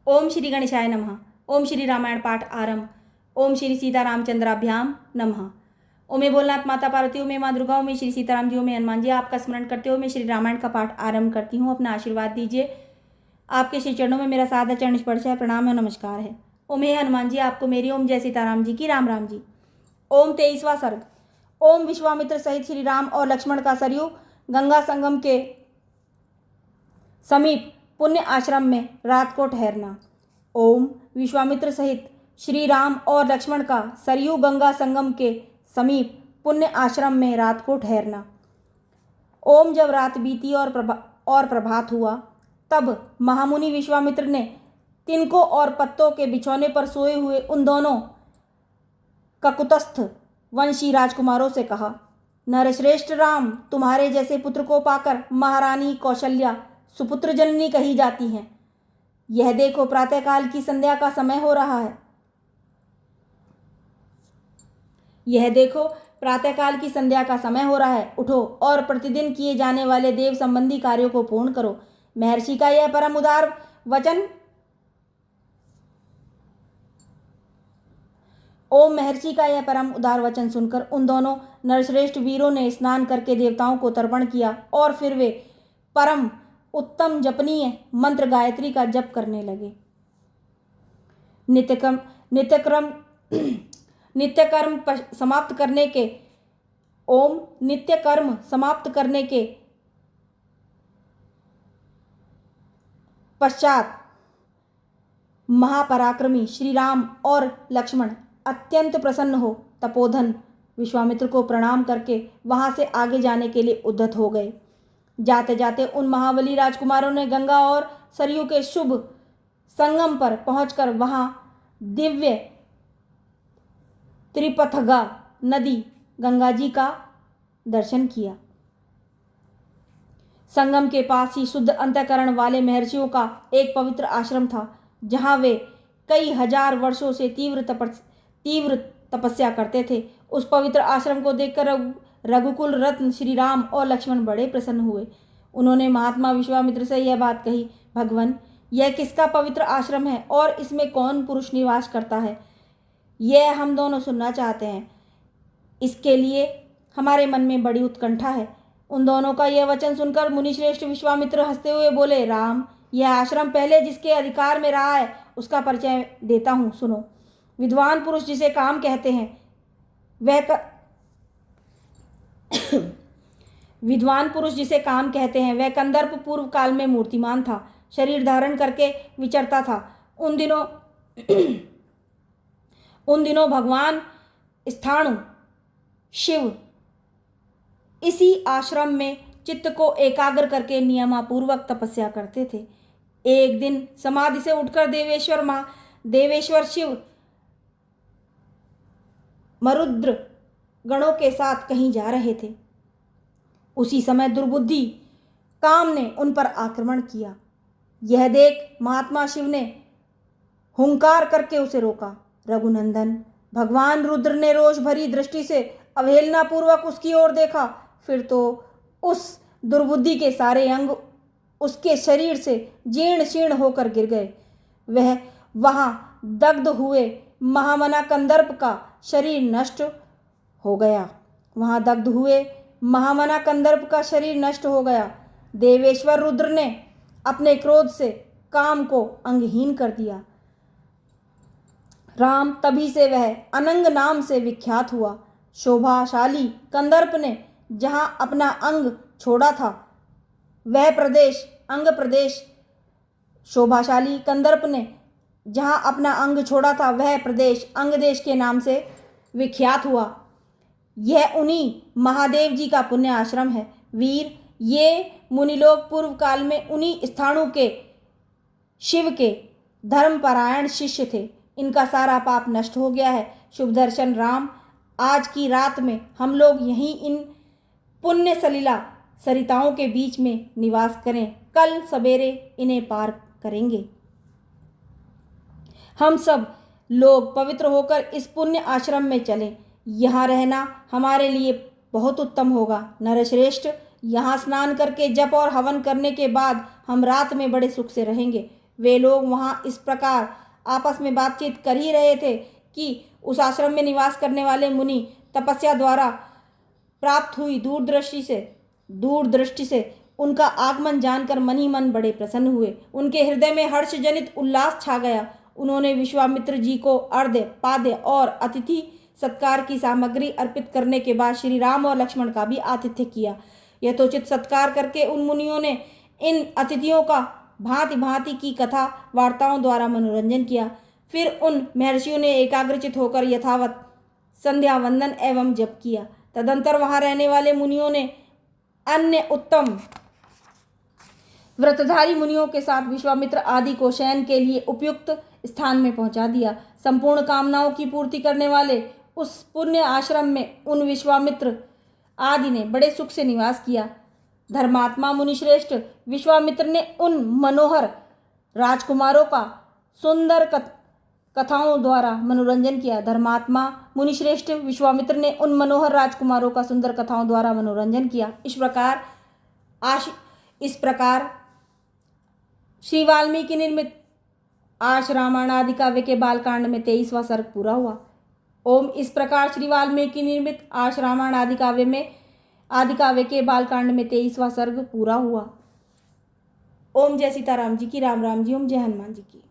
ओम श्री गणेशाय नमः। ओम श्री रामायण पाठ आरंभ। ओम श्री सीतारामचंद्राभ्याम नमः। ओमे भोलनाथ माता पार्वती, ओमे माँ दुर्गा, ओमे श्री सीताराम जी, ओमे हनुमान जी। आपका स्मरण करते हुए मैं श्री रामायण का पाठ आरंभ करती हूँ। अपना आशीर्वाद दीजिए। आपके श्री चरणों में मेरा साधा चरण स्पर्श है, प्रणाम है, नमस्कार है। ओम हे हनुमान जी, आपको मेरी। ओम जय सीताराम जी की। राम राम जी। ओम 23वां सर्ग। ओम विश्वामित्र सहित श्री राम और लक्ष्मण का सरयू गंगा संगम के समीप पुण्य आश्रम में रात को ठहरना। ओम विश्वामित्र सहित श्री राम और लक्ष्मण का सरयू गंगा संगम के समीप पुण्य आश्रम में रात को ठहरना। ओम जब रात बीती और प्रभात हुआ, तब महामुनि विश्वामित्र ने तिनकों और पत्तों के बिछौने पर सोए हुए उन दोनों ककुतस्थ वंशी राजकुमारों से कहा, नरश्रेष्ठ राम, तुम्हारे जैसे पुत्र को पाकर महारानी कौशल्या सुपुत्र जननी कही जाती हैं। यह देखो प्रातःकाल की संध्या का समय हो रहा है। यह देखो प्रातःकाल की संध्या का समय हो रहा है। उठो और प्रतिदिन किए जाने वाले देव संबंधी कार्यों को पूर्ण करो। महर्षि का यह परम उदार वचन ओम महर्षि का यह परम उदार वचन सुनकर उन दोनों नरश्रेष्ठ वीरों ने स्नान करके देवताओं को तर्पण किया और फिर वे परम उत्तम जपनीय मंत्र गायत्री का जप करने लगे। नित्यकर्म समाप्त करने के पश्चात महापराक्रमी श्री राम और लक्ष्मण अत्यंत प्रसन्न हो तपोधन विश्वामित्र को प्रणाम करके वहां से आगे जाने के लिए उद्यत हो गए। जाते जाते उन महाबली राजकुमारों ने गंगा और सरयू के शुभ संगम पर पहुंचकर वहां दिव्य त्रिपथगा नदी गंगा जी का दर्शन किया। संगम के पास ही शुद्ध अंतःकरण वाले महर्षियों का एक पवित्र आश्रम था, जहां वे कई हजार वर्षों से तीव्र तपस्या करते थे। उस पवित्र आश्रम को देखकर रघुकुल रत्न श्री राम और लक्ष्मण बड़े प्रसन्न हुए। उन्होंने महात्मा विश्वामित्र से यह बात कही, भगवान, यह किसका पवित्र आश्रम है और इसमें कौन पुरुष निवास करता है? यह हम दोनों सुनना चाहते हैं। इसके लिए हमारे मन में बड़ी उत्कंठा है। उन दोनों का यह वचन सुनकर मुनिश्रेष्ठ विश्वामित्र हंसते हुए बोले, राम, यह आश्रम पहले जिसके अधिकार में रहा है उसका परिचय देता हूँ, सुनो। विद्वान पुरुष जिसे काम कहते हैं वह कंदर्प पूर्व काल में मूर्तिमान था, शरीर धारण करके विचरता था। उन दिनों भगवान स्थाणु शिव इसी आश्रम में चित्त को एकाग्र करके नियमापूर्वक तपस्या करते थे। एक दिन समाधि से उठकर देवेश्वर शिव मरुद्र गणों के साथ कहीं जा रहे थे। उसी समय दुर्बुद्धि काम ने उन पर आक्रमण किया। यह देख महात्मा शिव ने हुंकार करके उसे रोका। रघुनंदन, भगवान रुद्र ने रोष भरी दृष्टि से अवहेलना पूर्वक उसकी ओर देखा। फिर तो उस दुर्बुद्धि के सारे अंग उसके शरीर से जीर्ण शीर्ण होकर गिर गए। वह वहां दग्ध हुए महामना कंदर्प का शरीर नष्ट हो गया। देवेश्वर रुद्र ने अपने क्रोध से काम को अंगहीन कर दिया। राम तभी से वह अनंग नाम से विख्यात हुआ। शोभाशाली कंदर्प ने जहां अपना अंग छोड़ा था वह प्रदेश अंगदेश के नाम से विख्यात हुआ। यह उन्हीं महादेव जी का पुण्य आश्रम है। वीर, ये मुनिलोक पूर्व काल में उन्हीं स्थाणु के शिव के धर्मपरायण शिष्य थे। इनका सारा पाप नष्ट हो गया है। शुभ दर्शन राम, आज की रात में हम लोग यहीं इन पुण्य सरिताओं के बीच में निवास करें। कल सवेरे इन्हें पार करेंगे। हम सब लोग पवित्र होकर इस पुण्य आश्रम में चलें। यहाँ रहना हमारे लिए बहुत उत्तम होगा। नरश्रेष्ठ, यहाँ स्नान करके जप और हवन करने के बाद हम रात में बड़े सुख से रहेंगे। वे लोग वहाँ इस प्रकार आपस में बातचीत कर ही रहे थे कि उस आश्रम में निवास करने वाले मुनि तपस्या द्वारा प्राप्त हुई दूरदृष्टि से उनका आगमन जानकर मन ही मन बड़े प्रसन्न हुए। उनके हृदय में हर्ष जनित उल्लास छा गया। उन्होंने विश्वामित्र जी को अर्घ्य, पाद्य और अतिथि सत्कार की सामग्री अर्पित करने के बाद श्री राम और लक्ष्मण का भी आतिथ्य किया। यथोचित सत्कार करके उन मुनियों ने इन अतिथियों का भांति भांति की कथा वार्ताओं द्वारा मनोरंजन किया। फिर उन महर्षियों ने एकाग्रचित होकर यथावत संध्या वंदन एवं जप किया। तदंतर वहां रहने वाले मुनियों ने अन्य उत्तम व्रतधारी मुनियों के साथ विश्वामित्र आदि को शयन के लिए उपयुक्त स्थान में पहुंचा दिया। संपूर्ण कामनाओं की पूर्ति करने वाले उस पुण्य आश्रम में उन विश्वामित्र आदि ने बड़े सुख से निवास किया। धर्मात्मा मुनिश्रेष्ठ विश्वामित्र ने उन मनोहर राजकुमारों का सुंदर कथाओं द्वारा मनोरंजन किया। धर्मात्मा मुनिश्रेष्ठ विश्वामित्र ने उन मनोहर राजकुमारों का सुंदर कथाओं द्वारा मनोरंजन किया। इस प्रकार श्री वाल्मीकि निर्मित आश रामायण आदि काव्य के बालकांड में 23वां सर्ग पूरा हुआ। ओम। इस प्रकार श्री वाल्मीकि निर्मित आश रामायण आदि काव्य के बालकांड में 23वां सर्ग पूरा हुआ। ओम। जय सीताराम जी की। राम राम जी। ओम। जय हनुमान जी की।